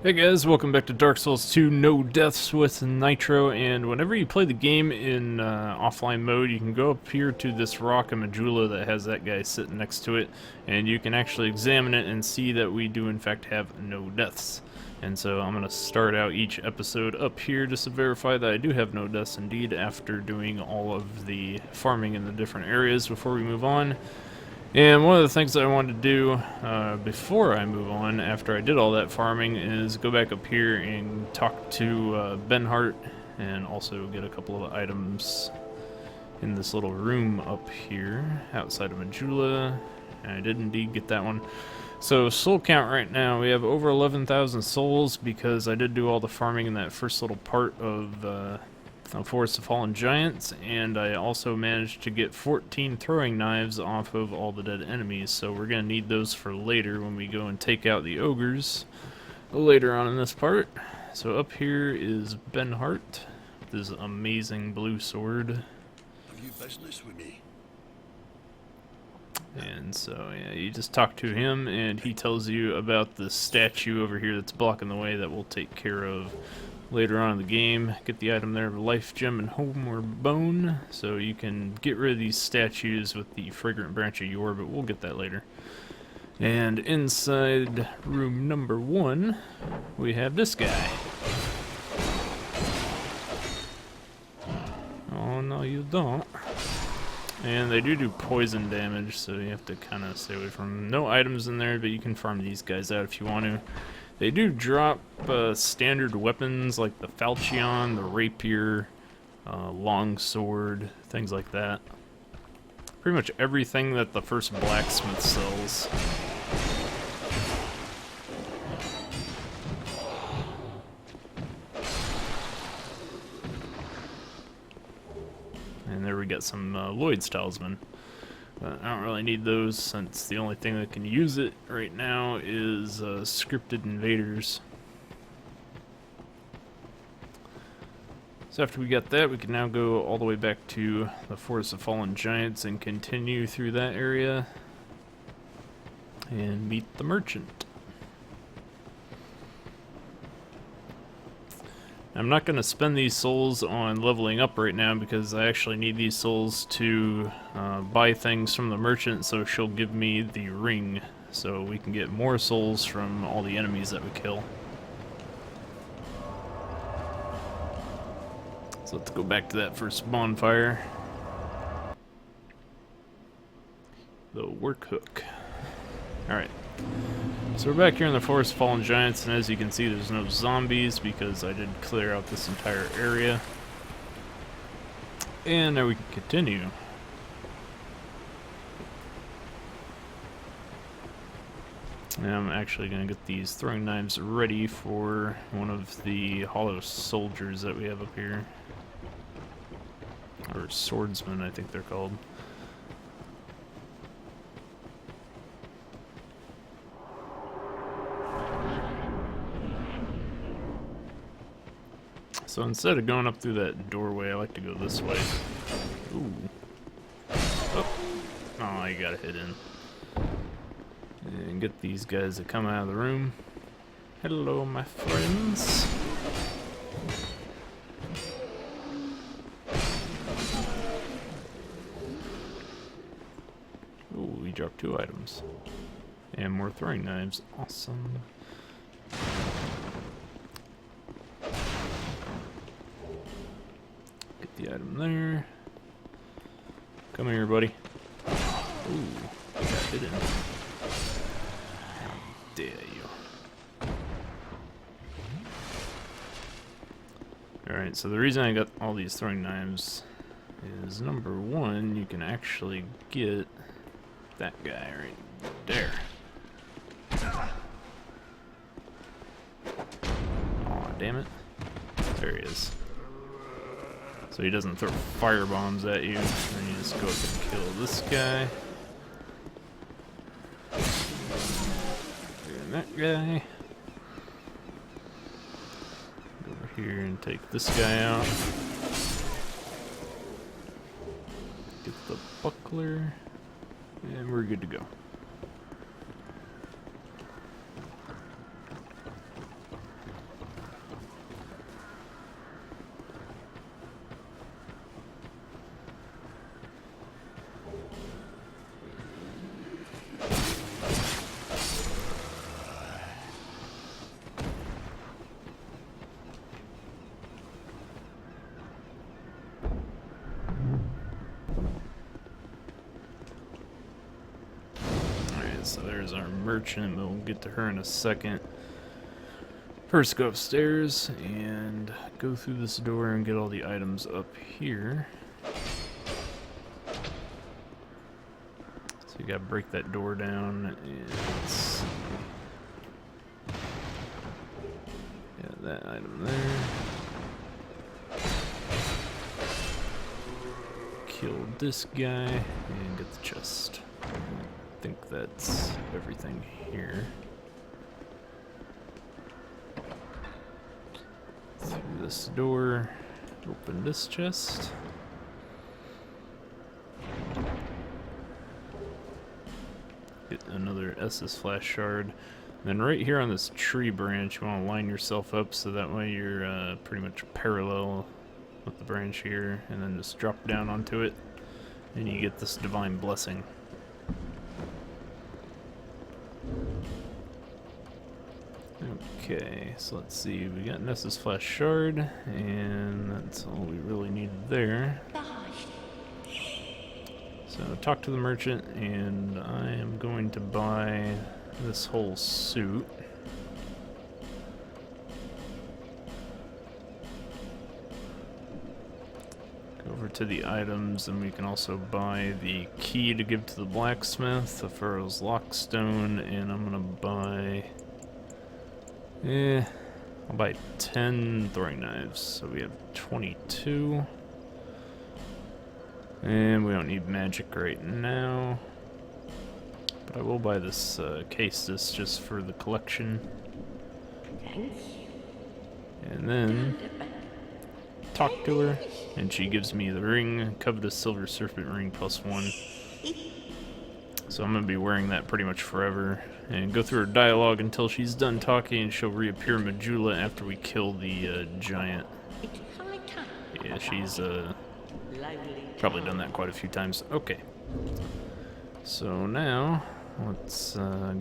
Hey guys, welcome back to Dark Souls 2 No Deaths with Nitro, and whenever you play the game in offline mode, you can go up here to this rock in Majula that has that guy sitting next to it, and you can actually examine it and see that we do in fact have no deaths. And so I'm going to start out each episode up here just to verify that I do have no deaths indeed after doing all of the farming in the different areas before we move on. And one of the things that I wanted to do before I move on, after I did all that farming, is go back up here and talk to Ben Hart and also get a couple of items in this little room up here outside of Majula. And I did indeed get that one. So soul count right now, we have over 11,000 souls because I did do all the farming in that first little part of Forest of Fallen Giants, and I also managed to get 14 throwing knives off of all the dead enemies, so we're going to need those for later when we go and take out the ogres later on in this part. So up here is Ben Hart, this amazing blue sword. Have you business with me? And so, yeah, you just talk to him, and he tells you about the statue over here that's blocking the way that we'll take care of later on in the game. Get the item there of Life Gem and Homeward Bone, so you can get rid of these statues with the Fragrant Branch of Yore, but we'll get that later. And inside room number 1, we have this guy. Oh, no you don't. And they do poison damage, so you have to kind of stay away from them. No items in there, but you can farm these guys out if you want to. They do drop standard weapons like the falchion, the rapier, long sword, things like that. Pretty much everything that the first blacksmith sells. And there we got some Lloyd's Talisman. But I don't really need those since the only thing that can use it right now is scripted invaders. So after we got that, we can now go all the way back to the Forest of Fallen Giants and continue through that area and meet the merchant. I'm not going to spend these souls on leveling up right now because I actually need these souls to buy things from the merchant, so she'll give me the ring so we can get more souls from all the enemies that we kill. So let's go back to that first bonfire. The work hook. Alright. So we're back here in the Forest of Fallen Giants, and as you can see there's no zombies because I did clear out this entire area. And now we can continue. And I'm actually going to get these throwing knives ready for one of the hollow soldiers that we have up here. Or swordsmen, I think they're called. So instead of going up through that doorway, I like to go this way. Ooh. Oh, you gotta hit in. And get these guys to come out of the room. Hello, my friends. Ooh, we dropped 2 items. And more throwing knives. Awesome. Get the item there. Come here, buddy. Ooh, got hit in. How dare you. Alright, so the reason I got all these throwing knives is number 1, you can actually get that guy right there. Aw, damn it. There he is. So he doesn't throw fire bombs at you, and you just go up and kill this guy. And that guy. Go over here and take this guy out. Get the buckler. And we're good to go. there's our merchant. We'll get to her in a second. First, go upstairs and go through this door and get all the items up here. So you gotta break that door down and let's see. Yeah, that item there. Kill this guy and get the chest. I think that's everything here. Through this door, open this chest. Get another Estus flash shard. And then right here on this tree branch, you want to line yourself up so that way you're pretty much parallel with the branch here, and then just drop down onto it, and you get this divine blessing. Okay, so let's see, we got Nessus Flash Shard, and that's all we really needed there. So talk to the merchant, and I am going to buy this whole suit. Go over to the items, and we can also buy the key to give to the blacksmith, the Pharaoh's Lockstone, and I'm gonna buy... I'll buy 10 throwing knives, so we have 22. And we don't need magic right now. But I will buy this case just for the collection. And then talk to her, and she gives me the ring, covetous silver serpent ring +1. So I'm going to be wearing that pretty much forever. And go through her dialogue until she's done talking, and she'll reappear in Majula after we kill the giant. Yeah, she's probably done that quite a few times. Okay. So now, let's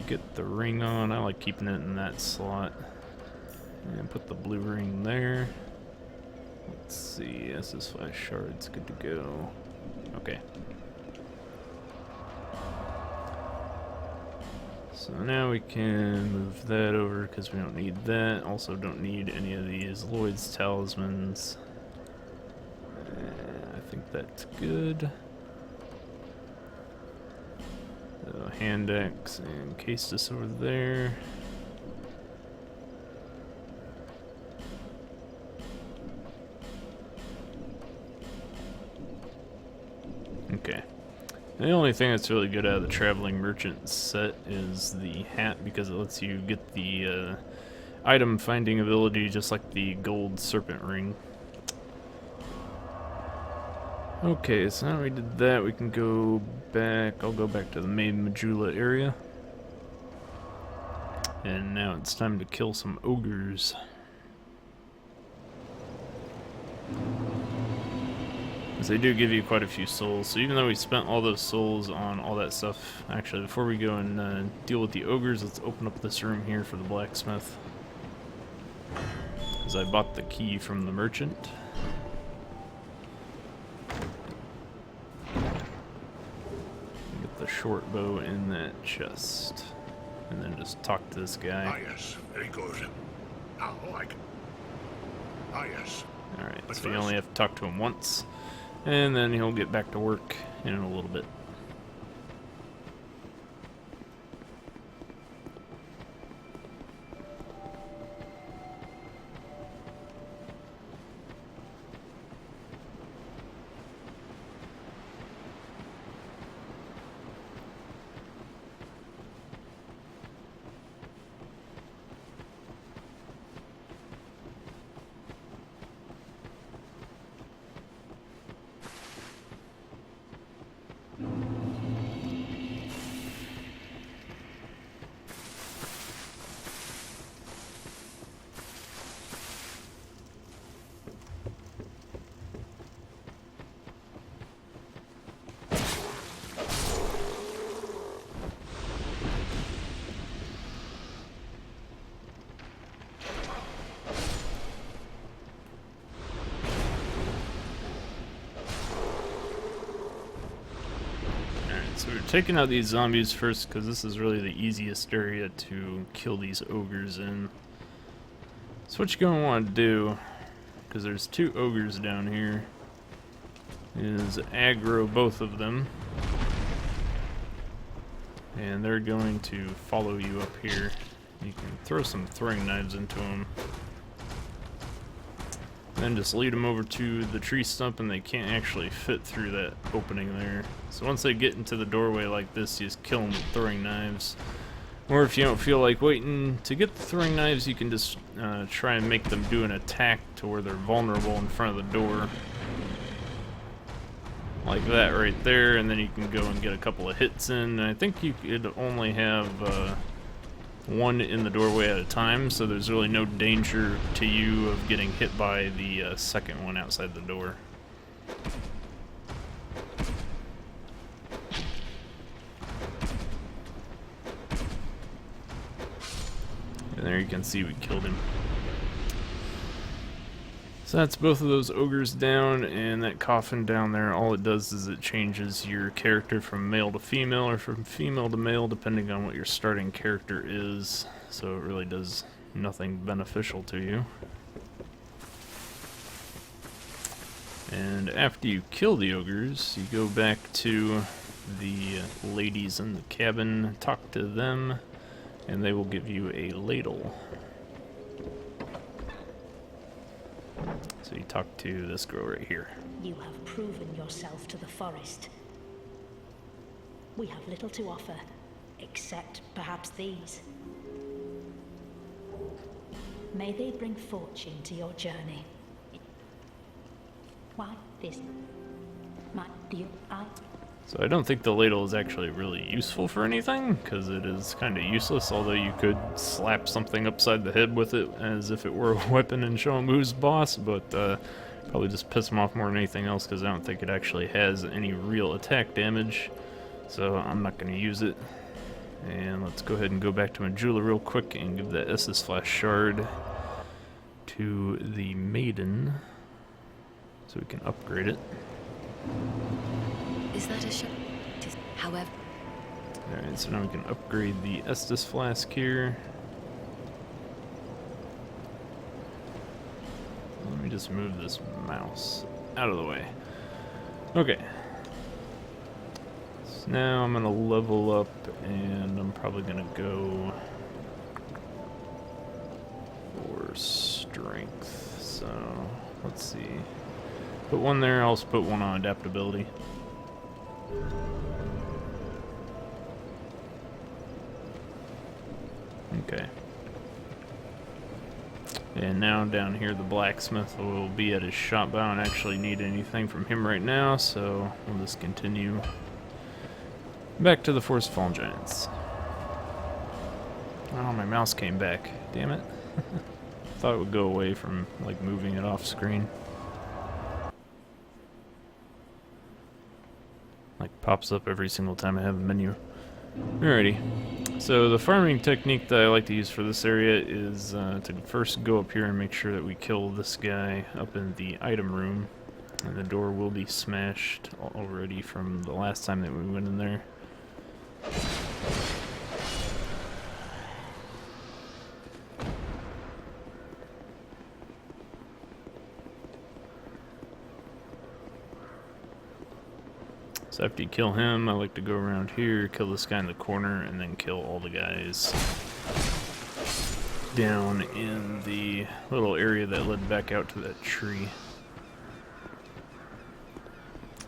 get the ring on. I like keeping it in that slot. And put the blue ring there. Let's see, SS Flash Shard's good to go. Okay. So now we can move that over because we don't need that. Also don't need any of these Lloyd's talismans. I think that's good. Hand axe and case this over there. Okay. The only thing that's really good out of the traveling merchant set is the hat, because it lets you get the item finding ability just like the gold serpent ring. Okay, so now we did that, we can go back. I'll go back to the main Majula area. And now it's time to kill some ogres. Because they do give you quite a few souls, so even though we spent all those souls on all that stuff, actually before we go and deal with the ogres, let's open up this room here for the blacksmith. Because I bought the key from the merchant. Get the short bow in that chest. And then just talk to this guy. Ah, yes, very good. Now I can. Ah, yes. Alright, But so you first- only have to talk to him once. And then he'll get back to work in a little bit. taking out these zombies first, because this is really the easiest area to kill these ogres in. So what you're going to want to do, because there's 2 ogres down here, is aggro both of them. And they're going to follow you up here. You can throw some throwing knives into them. Then just lead them over to the tree stump, and they can't actually fit through that opening there. So once they get into the doorway like this, you just kill them with throwing knives. Or if you don't feel like waiting to get the throwing knives, you can just try and make them do an attack to where they're vulnerable in front of the door. Like that right there, and then you can go and get a couple of hits in. And I think you could only have one in the doorway at a time, so there's really no danger to you of getting hit by the second one outside the door. And there you can see we killed him. So that's both of those ogres down, and that coffin down there, all it does is it changes your character from male to female, or from female to male, depending on what your starting character is. So it really does nothing beneficial to you. And after you kill the ogres, you go back to the ladies in the cabin, talk to them, and they will give you a ladle. So you talk to this girl right here. You have proven yourself to the forest. We have little to offer, except perhaps these. May they bring fortune to your journey. Why this? My dear, So I don't think the ladle is actually really useful for anything, because it is kind of useless, although you could slap something upside the head with it as if it were a weapon and show him who's boss, but probably just piss him off more than anything else, because I don't think it actually has any real attack damage, so I'm not going to use it. And let's go ahead and go back to Majula real quick and give that Estus Flash shard to the maiden, so we can upgrade it. Is that a shot? However... Alright, so now we can upgrade the Estus Flask here. Let me just move this mouse out of the way. Okay. So now I'm going to level up, and I'm probably going to go for strength. So, let's see. Put one there, I'll also put one on adaptability. Okay. And now down here the blacksmith will be at his shop, but I don't actually need anything from him right now, so we'll just continue back to the Forest Fallen Giants. Oh, my mouse came back. Damn it. Thought it would go away from like moving it off screen. Like pops up every single time I have a menu. Alrighty. So the farming technique that I like to use for this area is to first go up here and make sure that we kill this guy up in the item room. And the door will be smashed already from the last time that we went in there. So after you kill him, I like to go around here, kill this guy in the corner, and then kill all the guys down in the little area that led back out to that tree.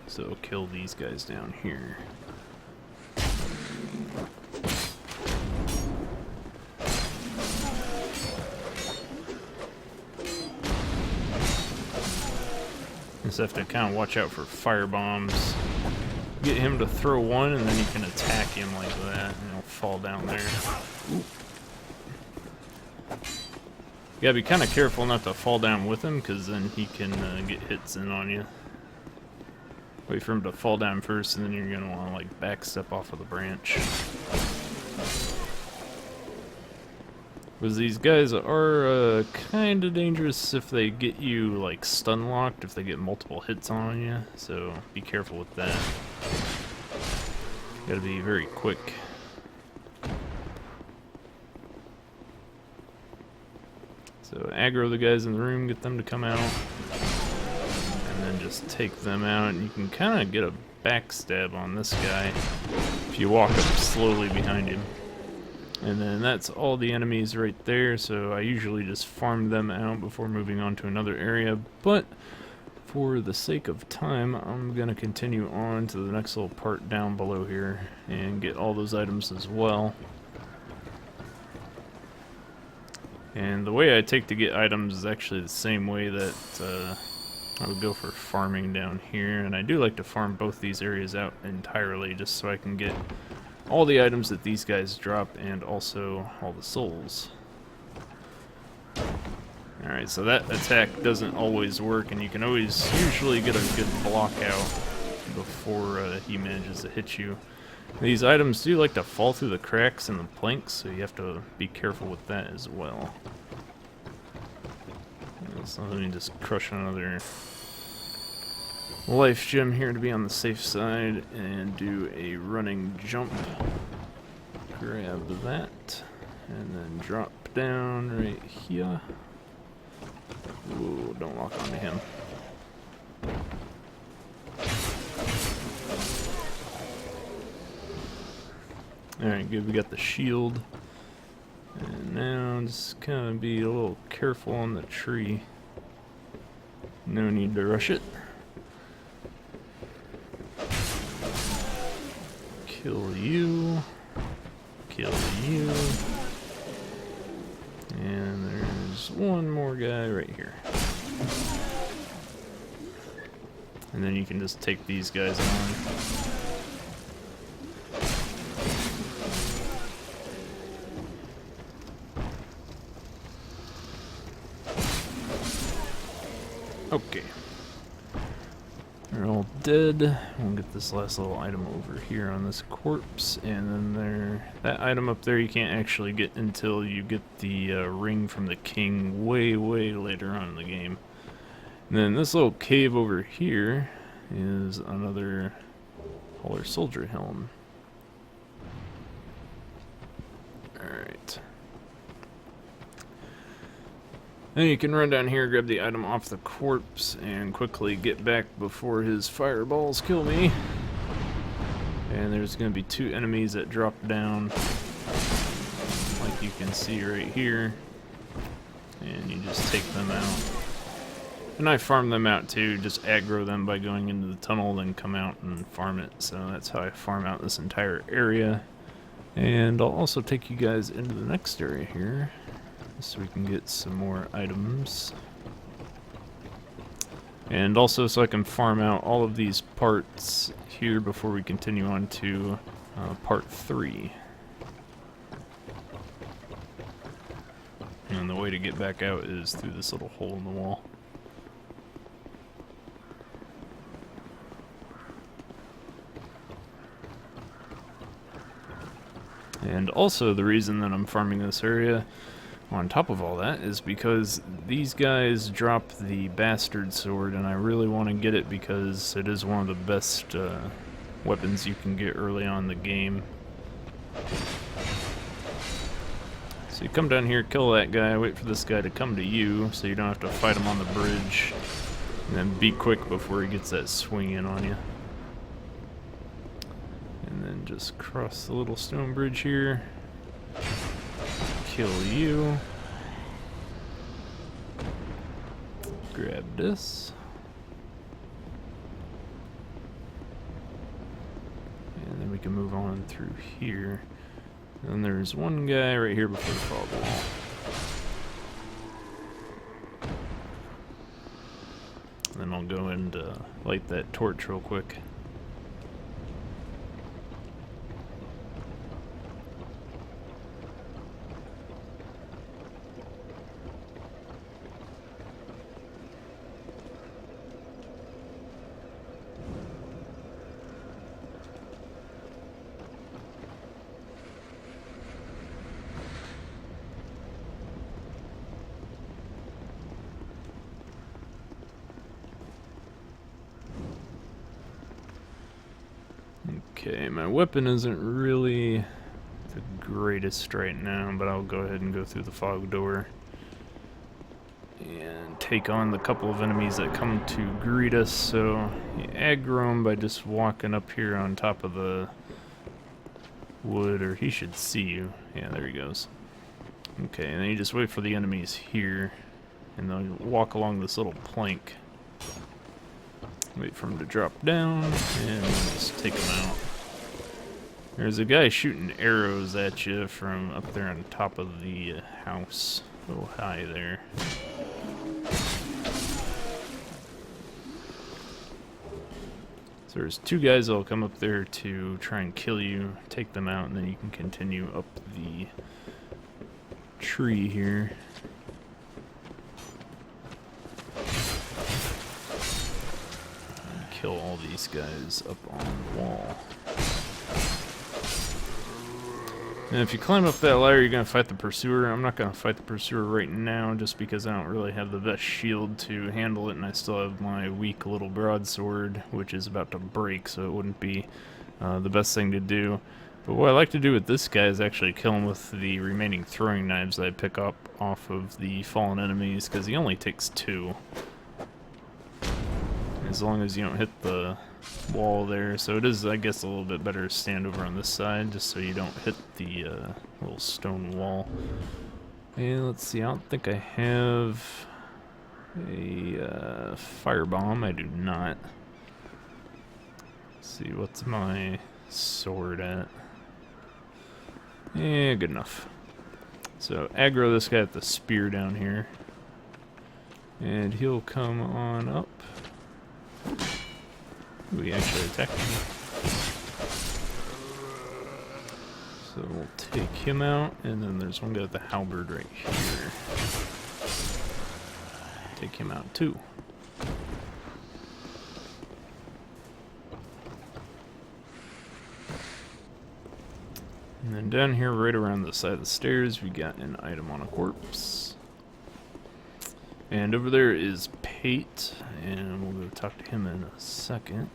So kill these guys down here. Just have to kind of watch out for fire bombs. Get him to throw one, and then you can attack him like that, and he'll fall down there. Ooh. You gotta be kind of careful not to fall down with him, because then he can get hits in on you. Wait for him to fall down first, and then you're gonna want to like back step off of the branch. Because these guys are kind of dangerous if they get you like stun locked, if they get multiple hits on you, so be careful with that. Gotta be very quick. So aggro the guys in the room, get them to come out, and then just take them out. And you can kind of get a backstab on this guy if you walk up slowly behind him. And then that's all the enemies right there, so I usually just farm them out before moving on to another area, but for the sake of time, I'm going to continue on to the next little part down below here and get all those items as well. And the way I take to get items is actually the same way that I would go for farming down here, and I do like to farm both these areas out entirely just so I can get all the items that these guys drop and also all the souls. Alright, so that attack doesn't always work, and you can always usually get a good block out before he manages to hit you. These items do like to fall through the cracks in the planks, so you have to be careful with that as well. So let me just crush another life gem here to be on the safe side and do a running jump. Grab that and then drop down right here. Ooh, don't lock onto him. Alright, good, we got the shield. And now just kind of be a little careful on the tree. No need to rush it. Kill you. Kill you. And there's one more guy right here. And then you can just take these guys on. Okay. They're all dead. We'll get this last little item over here on this corpse, and then that item up there you can't actually get until you get the ring from the king way later on in the game. And then this little cave over here is another Hauler Soldier Helm. Alright. Then you can run down here, grab the item off the corpse, and quickly get back before his fireballs kill me. And there's going to be two enemies that drop down, like you can see right here. And you just take them out. And I farm them out too, just aggro them by going into the tunnel, then come out and farm it. So that's how I farm out this entire area. And I'll also take you guys into the next area here, so we can get some more items. And also so I can farm out all of these parts here before we continue on to part 3. And the way to get back out is through this little hole in the wall. And also the reason that I'm farming this area on top of all that is because these guys drop the bastard sword, and I really want to get it because it is one of the best weapons you can get early on in the game. So you come down here, kill that guy, wait for this guy to come to you so you don't have to fight him on the bridge, and then be quick before he gets that swing in on you. And then just cross the little stone bridge here. Kill you. Grab this. And then we can move on through here. And there's one guy right here before the fog wall. And then I'll go and light that torch real quick. Okay, my weapon isn't really the greatest right now, but I'll go ahead and go through the fog door and take on the couple of enemies that come to greet us. So you aggro him by just walking up here on top of the wood, or he should see you. Yeah, there he goes. Okay, and then you just wait for the enemies here, and they'll walk along this little plank. Wait for him to drop down, and just take him out. There's a guy shooting arrows at you from up there on top of the house. A little high there. So there's two guys that'll come up there to try and kill you, take them out, and then you can continue up the tree here. And kill all these guys up on the wall. And if you climb up that ladder, you're going to fight the pursuer. I'm not going to fight the pursuer right now just because I don't really have the best shield to handle it, and I still have my weak little broadsword, which is about to break, so it wouldn't be the best thing to do. But what I like to do with this guy is actually kill him with the remaining throwing knives that I pick up off of the fallen enemies, because he only takes 2. As long as you don't hit the wall there. So it is, I guess, a little bit better to stand over on this side just so you don't hit the little stone wall. And let's see, I don't think I have a firebomb. I do not. Let's see, what's my sword at? Yeah, good enough. So aggro this guy at the spear down here, and he'll come on up. Ooh, he actually attacked me. So we'll take him out, and then there's one guy with the halberd right here. Take him out too. And then down here, right around the side of the stairs, we got an item on a corpse. And over there is Pate, and we'll go talk to him in a second.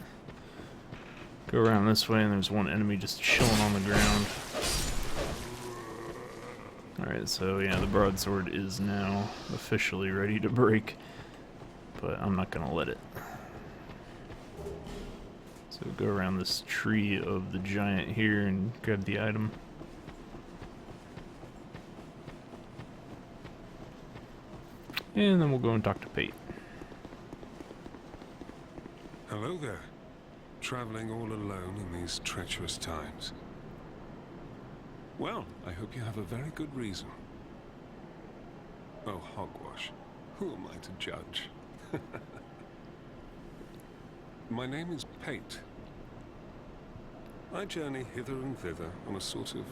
Go around this way, and there's one enemy just chilling on the ground. Alright, so yeah, the broadsword is now officially ready to break, but I'm not gonna let it. So go around this tree of the giant here and grab the item. And then we'll go and talk to Pate. Hello there. Traveling all alone in these treacherous times. Well, I hope you have a very good reason. Oh, hogwash. Who am I to judge? My name is Pate. I journey hither and thither on a sort of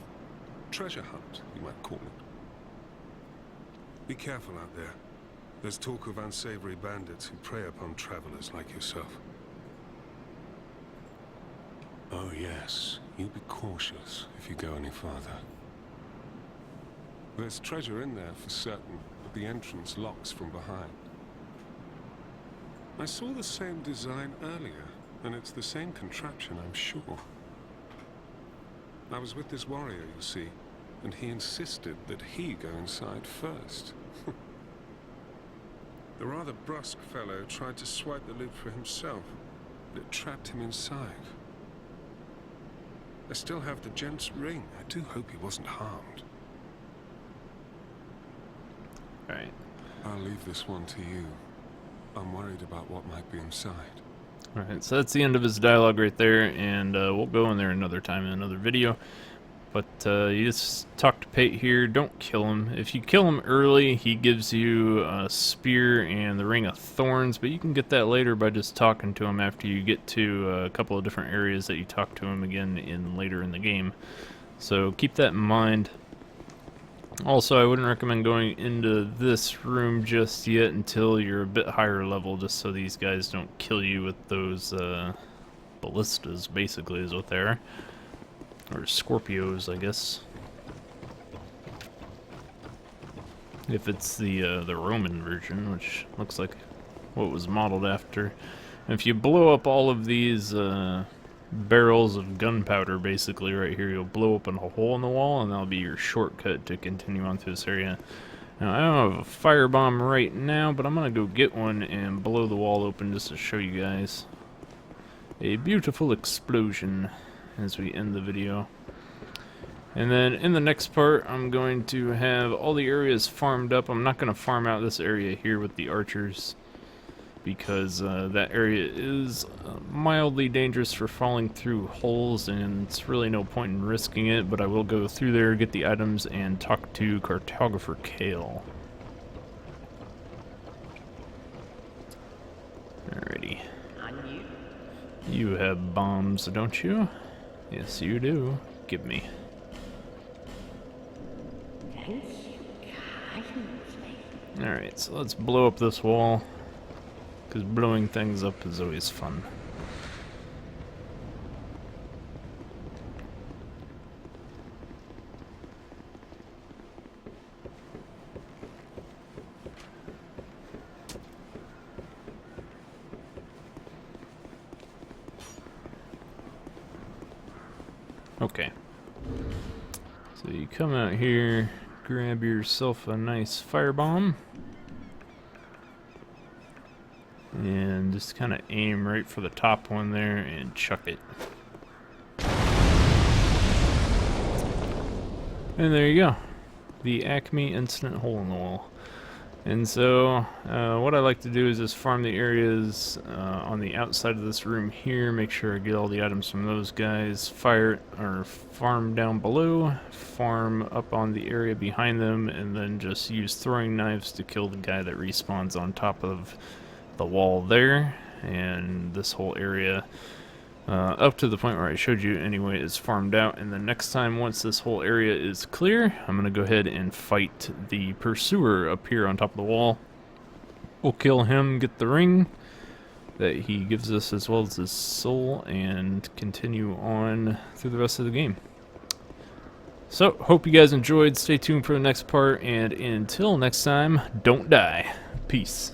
treasure hunt, you might call it. Be careful out there. There's talk of unsavory bandits who prey upon travelers like yourself. Oh yes, you be cautious if you go any farther. There's treasure in there for certain, but the entrance locks from behind. I saw the same design earlier, and it's the same contraption, I'm sure. I was with this warrior, you see, and he insisted that he go inside first. The rather brusque fellow tried to swipe the lid for himself, but it trapped him inside. I still have the gent's ring. I do hope he wasn't harmed. Alright. I'll leave this one to you. I'm worried about what might be inside. Alright, so that's the end of his dialogue right there, and we'll go in there another time in another video. But you just talk to Pate here. Don't kill him. If you kill him early, he gives you a spear and the Ring of Thorns, but you can get that later by just talking to him after you get to a couple of different areas that you talk to him again later in the game. So keep that in mind. Also, I wouldn't recommend going into this room just yet until you're a bit higher level, just so these guys don't kill you with those ballistas, basically, is what they are. Or Scorpios, I guess. If it's the Roman version, which looks like what was modeled after. And if you blow up all of these barrels of gunpowder basically right here. You'll blow open a hole in the wall and that'll be your shortcut to continue on through this area. Now I don't have a firebomb right now, but I'm gonna go get one and blow the wall open just to show you guys a beautiful explosion as we end the video. And then in the next part, I'm going to have all the areas farmed up. I'm not going to farm out this area here with the archers because that area is mildly dangerous for falling through holes, and it's really no point in risking it, but I will go through there, get the items, and talk to Cartographer Kale. Alrighty. You have bombs, don't you? Yes, you do. Give me. Alright, so let's blow up this wall, because blowing things up is always fun. Okay. So you come out here, grab yourself a nice firebomb, and just kind of aim right for the top one there and chuck it. And there you go. The Acme Instant Hole in the Wall. And so, what I like to do is just farm the areas on the outside of this room here, make sure I get all the items from those guys, farm down below, farm up on the area behind them, and then just use throwing knives to kill the guy that respawns on top of the wall there. And this whole area, up to the point where I showed you anyway, is farmed out. And the next time, once this whole area is clear, I'm going to go ahead and fight the pursuer up here on top of the wall. We'll kill him, get the ring that he gives us as well as his soul, and continue on through the rest of the game. So, hope you guys enjoyed. Stay tuned for the next part, and until next time, don't die. Peace.